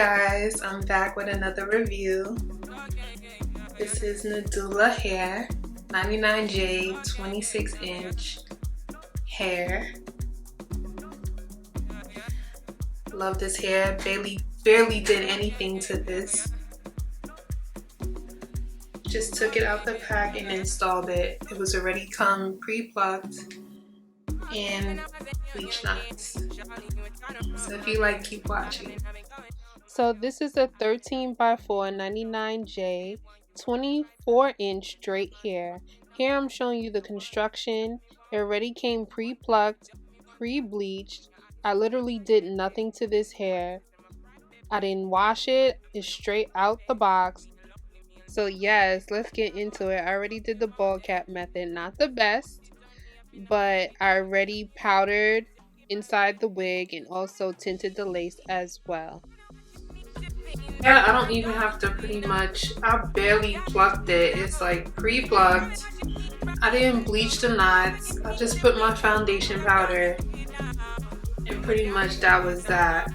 guys, I'm back with another review. This is Nadula hair, 99J 26-inch hair. Love this hair. Barely did anything to this. Just took it out the pack and installed it. It was already come pre-plucked and bleach knots. So if you like, keep watching. So this is a 13 by 4 99J 24-inch straight hair. Here I'm showing you the construction. It already came pre-plucked, pre-bleached. I literally did nothing to this hair. I didn't wash it. It's straight out the box. So yes, let's get into it. I already did the ball cap method. Not the best, but I already powdered inside the wig and also tinted the lace as well. Yeah, I don't even have to I barely plucked it. It's like pre-plucked. I didn't bleach the knots. I just put my foundation powder and pretty much that was that.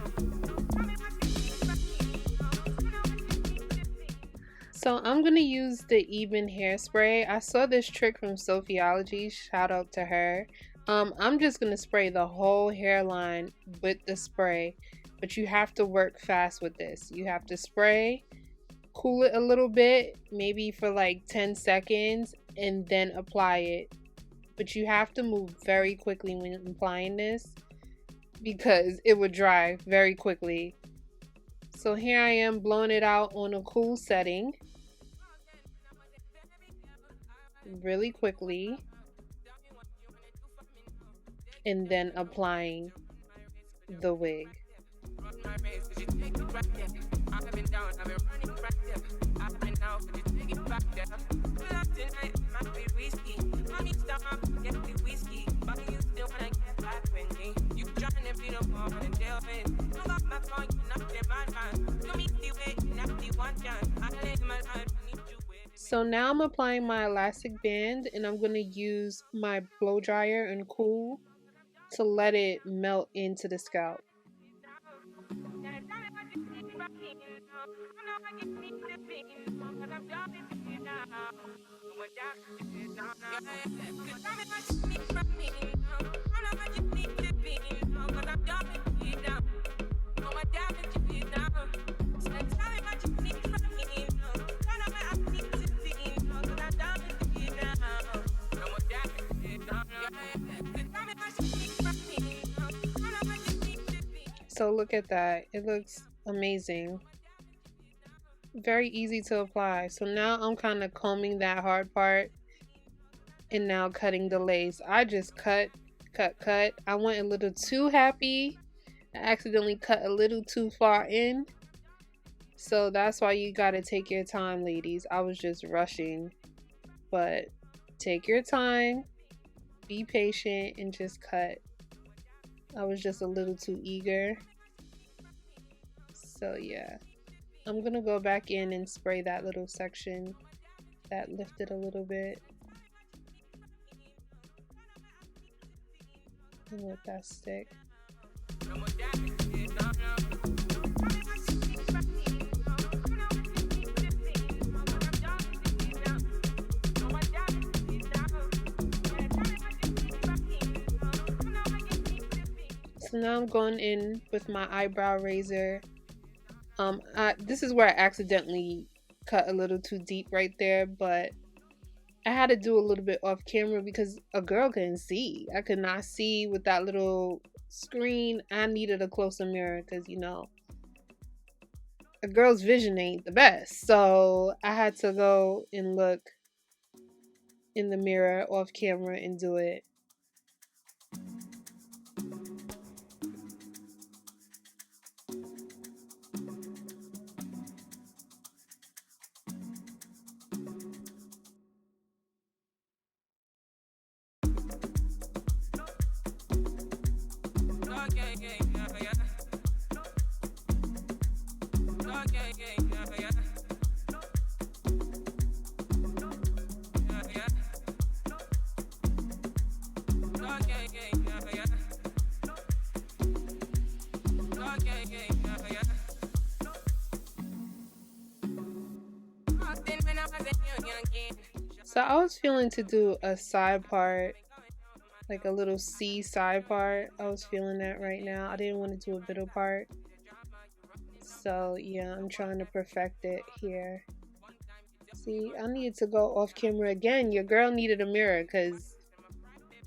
So I'm going to use the Even hairspray. I saw this trick from Sophiology. Shout out to her. I'm just going to spray the whole hairline with the spray. But you have to work fast with this. You have to spray, cool it a little bit, maybe for like 10 seconds, and then apply it. But you have to move very quickly when applying this because it would dry very quickly. So here I am blowing it out on a cool setting really quickly, and then applying the wig. So now I'm applying my elastic band, and I'm going to use my blow dryer and cool to let it melt into the scalp. So look at that. It looks amazing. Very easy to apply. So now I'm kind of combing that hard part and now cutting the lace. I just cut. I went a little too happy. I accidentally cut a little too far in. So that's why you gotta take your time, ladies. I was just rushing. But take your time, be patient, and just cut. I was just a little too eager. So yeah, I'm gonna go back in and spray that little section that lifted a little bit and let that stick. So now I'm going in with my eyebrow razor. This is where I accidentally cut a little too deep right there, but I had to do a little bit off camera because a girl couldn't see. I could not see with that little screen. I needed a closer mirror because, you know, a girl's vision ain't the best. So I had to go and look in the mirror off camera and do it. So I was feeling to do a side part, like a little C side part. I was feeling that right now. I didn't want to do a middle part. So yeah, I'm trying to perfect it here. See, I needed to go off camera again. Your girl needed a mirror because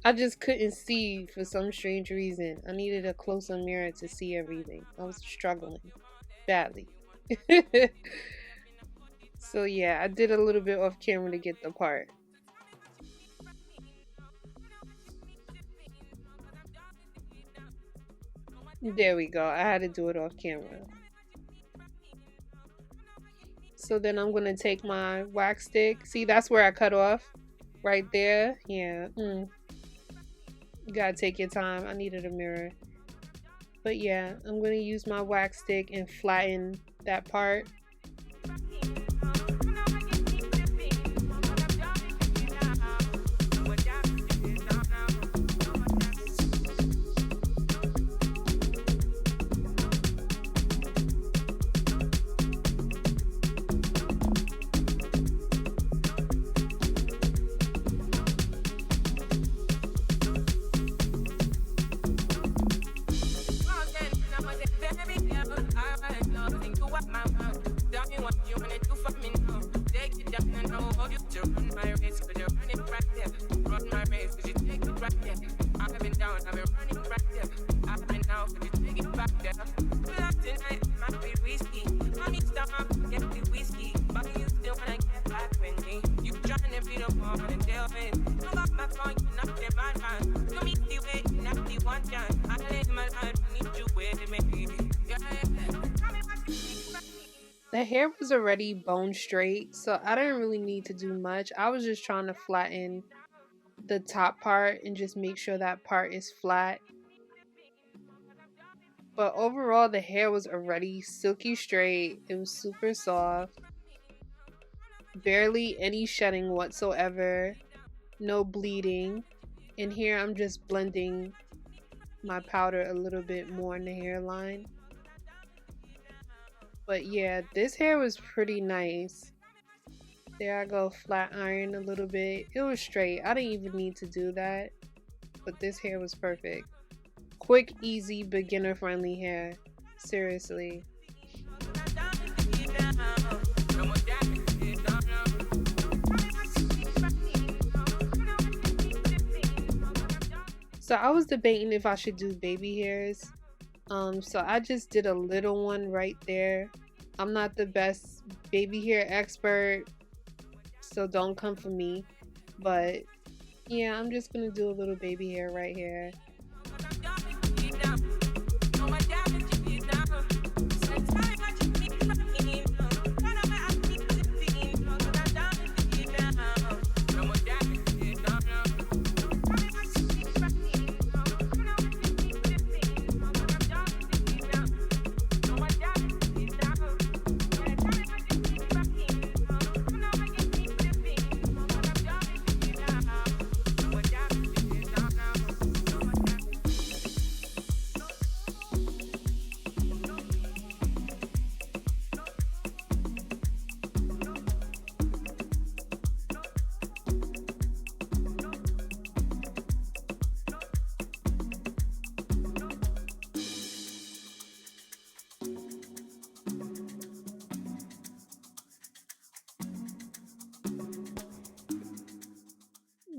I just couldn't see for some strange reason. I needed a closer mirror to see everything. I was struggling badly. So yeah, I did a little bit off camera to get the part. There we go. I had to do it off camera. So then I'm going to take my wax stick. See, that's where I cut off. Right there. Yeah. You gotta take your time. I needed a mirror. But yeah, I'm going to use my wax stick and flatten that part. The hair was already bone straight, so I didn't really need to do much. I was just trying to flatten the top part and just make sure that part is flat. But overall, the hair was already silky straight. It was super soft. Barely any shedding whatsoever. No bleeding. And here I'm just blending my powder a little bit more in the hairline. But yeah, this hair was pretty nice. There I go, flat iron a little bit. It was straight. I didn't even need to do that. But this hair was perfect. Quick, easy, beginner friendly hair. Seriously. So I was debating if I should do baby hairs. So I just did a little one right there. I'm not the best baby hair expert, so don't come for me. But yeah, I'm just gonna do a little baby hair right here.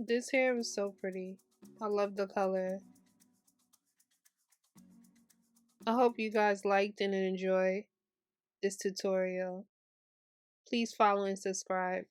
This hair was so pretty. I love the color. I hope you guys liked and enjoyed this tutorial. Please follow and subscribe.